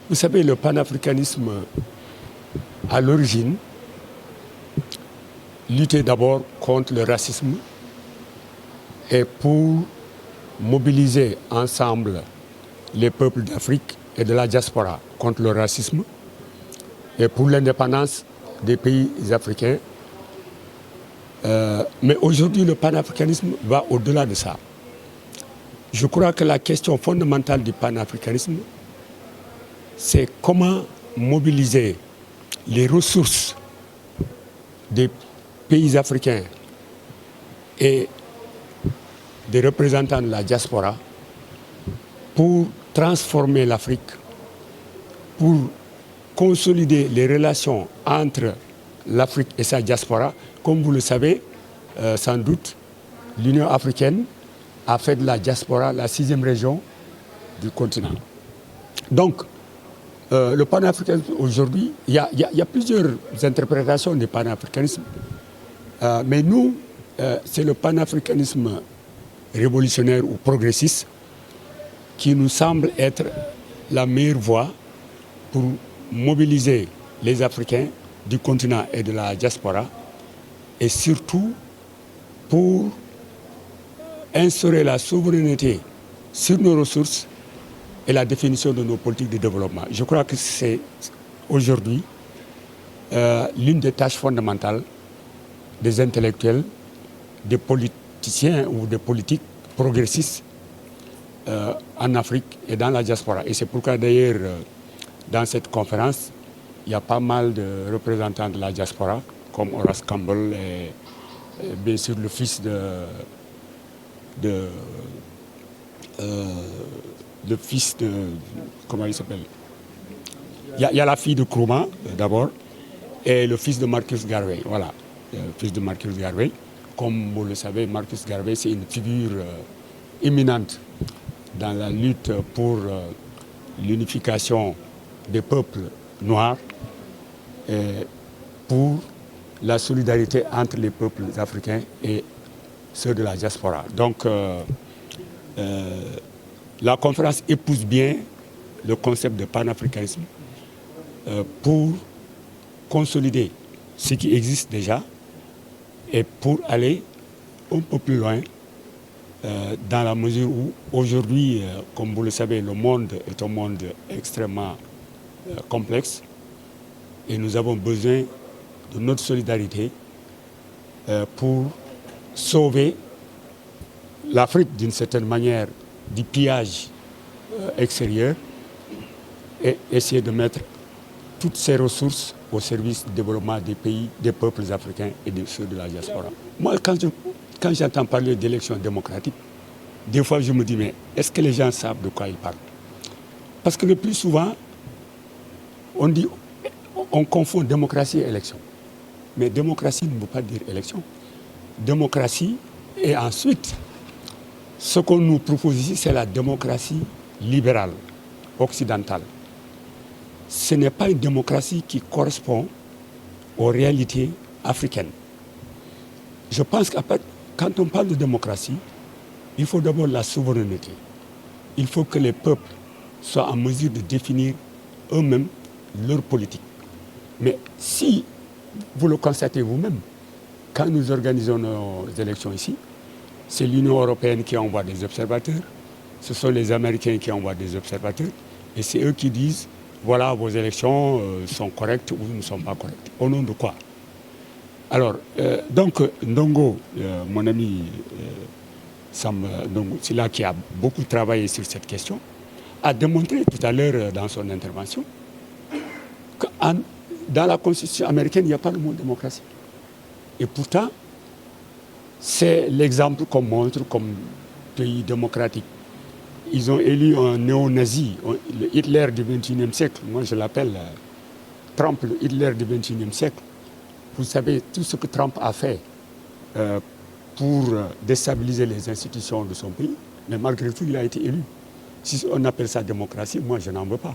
Vous savez, le panafricanisme, à l'origine, luttait d'abord contre le racisme et pour mobiliser ensemble les peuples d'Afrique et de la diaspora contre le racisme et pour l'indépendance des pays africains. Mais aujourd'hui, le panafricanisme va au-delà de ça. Je crois que la question fondamentale du panafricanisme, c'est comment mobiliser les ressources des pays africains et des représentants de la diaspora pour transformer l'Afrique, pour consolider les relations entre l'Afrique et sa diaspora. Comme vous le savez, sans doute, l'Union africaine a fait de la diaspora la 6e région du continent. Donc, le panafricanisme aujourd'hui, il y a plusieurs interprétations du panafricanisme. Mais nous, c'est le panafricanisme révolutionnaire ou progressiste qui nous semble être la meilleure voie pour mobiliser les Africains du continent et de la diaspora et surtout pour instaurer la souveraineté sur nos ressources et la définition de nos politiques de développement. Je crois que c'est aujourd'hui l'une des tâches fondamentales des intellectuels, des politiciens ou des politiques progressistes en Afrique et dans la diaspora. Et c'est pourquoi d'ailleurs, dans cette conférence, il y a pas mal de représentants de la diaspora, comme Horace Campbell et bien sûr le fils comment il s'appelle? Il y a la fille de Nkrumah d'abord et le fils de Marcus Garvey. Voilà, le fils de Marcus Garvey. Comme vous le savez, Marcus Garvey, c'est une figure éminente dans la lutte pour l'unification des peuples noirs et pour la solidarité entre les peuples africains et ceux de la diaspora. Donc, la conférence épouse bien le concept de panafricanisme pour consolider ce qui existe déjà et pour aller un peu plus loin dans la mesure où aujourd'hui, comme vous le savez, le monde est un monde extrêmement complexe et nous avons besoin de notre solidarité pour sauver l'Afrique d'une certaine manière du pillage extérieur et essayer de mettre toutes ces ressources au service du développement des pays, des peuples africains et de ceux de la diaspora. Moi, quand j'entends parler d'élections démocratiques, des fois je me dis, mais est-ce que les gens savent de quoi ils parlent? Parce que le plus souvent, on confond démocratie et élection. Mais démocratie ne veut pas dire élection. Démocratie, et ensuite, ce qu'on nous propose ici, c'est la démocratie libérale, occidentale. Ce n'est pas une démocratie qui correspond aux réalités africaines. Je pense que quand on parle de démocratie, il faut d'abord la souveraineté. Il faut que les peuples soient en mesure de définir eux-mêmes leur politique. Mais si vous le constatez vous-même, quand nous organisons nos élections ici, c'est l'Union européenne qui envoie des observateurs, ce sont les Américains qui envoient des observateurs, et c'est eux qui disent, voilà, vos élections sont correctes ou ne sont pas correctes. Au nom de quoi? Alors, donc, Ndongo, mon ami Sam Ndongo, c'est là qui a beaucoup travaillé sur cette question, a démontré tout à l'heure dans son intervention que dans la Constitution américaine, il n'y a pas le mot démocratie. Et pourtant, c'est l'exemple qu'on montre comme pays démocratique. Ils ont élu un néo-nazi, le Hitler du XXIe siècle. Moi, je l'appelle Trump, le Hitler du XXIe siècle. Vous savez, tout ce que Trump a fait pour déstabiliser les institutions de son pays, mais malgré tout, il a été élu. Si on appelle ça démocratie, moi, je n'en veux pas.